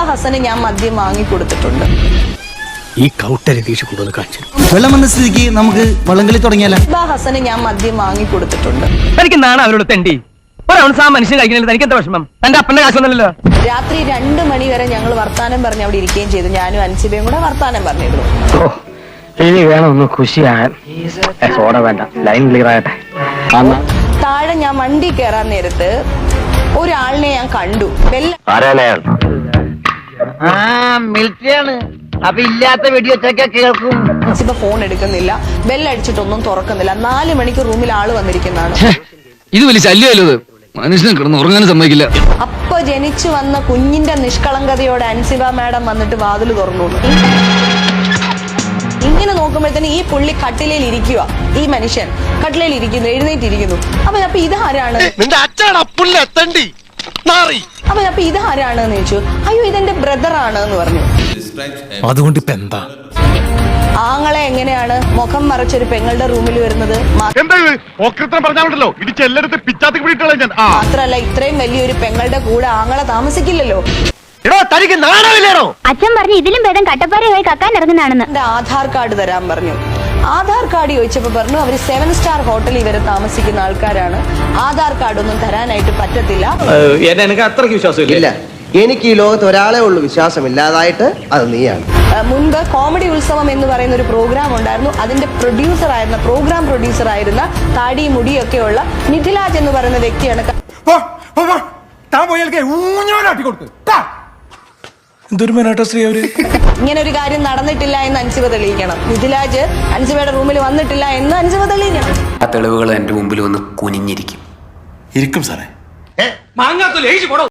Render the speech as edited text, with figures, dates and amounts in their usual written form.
ഹസന് ഞാൻ മദ്യം വാങ്ങിക്കൊടുത്തിട്ടുണ്ട്. ഈ കൗട്ടരെ ദേഷ്യം കൊണ്ടുവന്ന് കാണിച്ചു. വെള്ളം വന്ന സ്ഥിതിക്ക് നമുക്ക് വള്ളംകളി തുടങ്ങിയാലോ? ഹസന് ഞാൻ മദ്യം വാങ്ങിക്കൊടുത്തിട്ടുണ്ട്. എനിക്ക് നാണ അവരോട് തെണ്ടി ഒരൗൺസാ മനുഷ്യൻ കഴിക്കുന്നില്ല. എനിക്ക് എന്താ വിഷമം? എന്റെ അപ്പന്റെ കാശൊന്നുമല്ലോ. രാത്രി 2 മണി വരെ ഞങ്ങൾ വർത്താനം പറഞ്ഞ് അവിടെ ഇരിക്കുകയും ചെയ്തു. ഞാനും അൻസിബയും കൂടെ വർത്താനം പറഞ്ഞിരുന്നു. ഇനി വേണം ഒന്ന് ഖുഷിയാൻ. സോഡ വേണ്ട, ലൈൻ ക്ലിയർ ആകട്ടെ. താഴെ ഞാൻ വണ്ടി കയറാൻ നേരത്ത് ഒരാളിനെ ഞാൻ കണ്ടു. മിലിറ്ററിയാണ്. അപ്പൊ ഇല്ലാത്ത വെടിവെച്ചൊക്കെ കേൾക്കും. അൻസിബ ഫോൺ എടുക്കുന്നില്ല, ബെല്ലടിച്ചിട്ടൊന്നും തുറക്കുന്നില്ല. 4 മണിക്ക് റൂമിൽ ആള് വന്നിരിക്കുന്നതാണ്. ഇത് വലിയ ശല്യമല്ലോ, മനുഷ്യനെ കിടന്ന് ഉറങ്ങാനും സമ്മതിക്കില്ല. അപ്പൊ ജനിച്ചു വന്ന കുഞ്ഞിന്റെ നിഷ്കളങ്കതയോടെ അൻസിബ മാഡം വന്നിട്ട് വാതിൽ തുറന്നു. ഇങ്ങനെ നോക്കുമ്പോഴത്തേന് ഈ പുള്ളി കട്ടിലയിൽ ഇരിക്കുക. ഈ മനുഷ്യൻ കട്ടിലയിൽ ഇരിക്കുന്നു, എഴുന്നേറ്റിരിക്കുന്നു. അപ്പൊ ഇതാരാണ്? അപ്പൊ ഇതാരാണെന്ന് ചോദിച്ചു. അയ്യോ, ഇതെന്റെ ബ്രദറാണ് എന്ന് പറഞ്ഞു. അതുകൊണ്ട് ഇപ്പൊ എന്താ? ആങ്ങളെ എങ്ങനെയാണ് മുഖം മറച്ചൊരു പെങ്ങളുടെ റൂമിൽ വരുന്നത്? മാത്രല്ല ഇത്രയും വലിയൊരു പെങ്ങളുടെ കൂടെ ആങ്ങളെ താമസിക്കില്ലല്ലോ. അച്ഛൻ പറഞ്ഞു ഇതിലും ഭേദം കട്ടപ്പാറയായി കക്കാൻ ഇറങ്ങുന്നതാണെന്ന്. എന്റെ ആധാർ കാർഡ് തരാൻ പറഞ്ഞു. ആധാർ കാർഡ് ചോദിച്ചപ്പോ പറഞ്ഞു അവര് 7 സ്റ്റാർ ഹോട്ടലിൽ ഇവരെ താമസിക്കുന്ന ആൾക്കാരാണ്, ആധാർ കാർഡ് ഒന്നും തരാനായിട്ട് പറ്റത്തില്ല. എനിക്ക് അത്രയ്ക്ക് വിശ്വാസമില്ല. എനിക്ക് ഈ ലോകത്ത് ഒരാളെ ഉള്ളൂ വിശ്വാസമില്ലാതായിട്ട്, അത് നീയാണ്. മുൻപ് കോമഡി ഉത്സവം എന്ന് പറയുന്ന ഒരു പ്രോഗ്രാം ഉണ്ടായിരുന്നു. അതിന്റെ പ്രോഗ്രാം പ്രൊഡ്യൂസർ ആയിരുന്ന താടി മുടിയൊക്കെ ഉള്ള നിധിലാജ് എന്ന് പറയുന്ന വ്യക്തിയാണ്. ഇങ്ങനെ ഒരു കാര്യം നടന്നിട്ടില്ല എന്ന് അൻസിബ തെളിയിക്കണം. നിധിലാജ് അൻസിബയുടെ റൂമിൽ വന്നിട്ടില്ല എന്ന് അൻസിബ തെളിയിക്കണം. ആ തെളിവുകൾ എന്റെ മുമ്പിൽ വന്ന് കുനിഞ്ഞിരിക്കും. ഇരിക്കും സാറേ.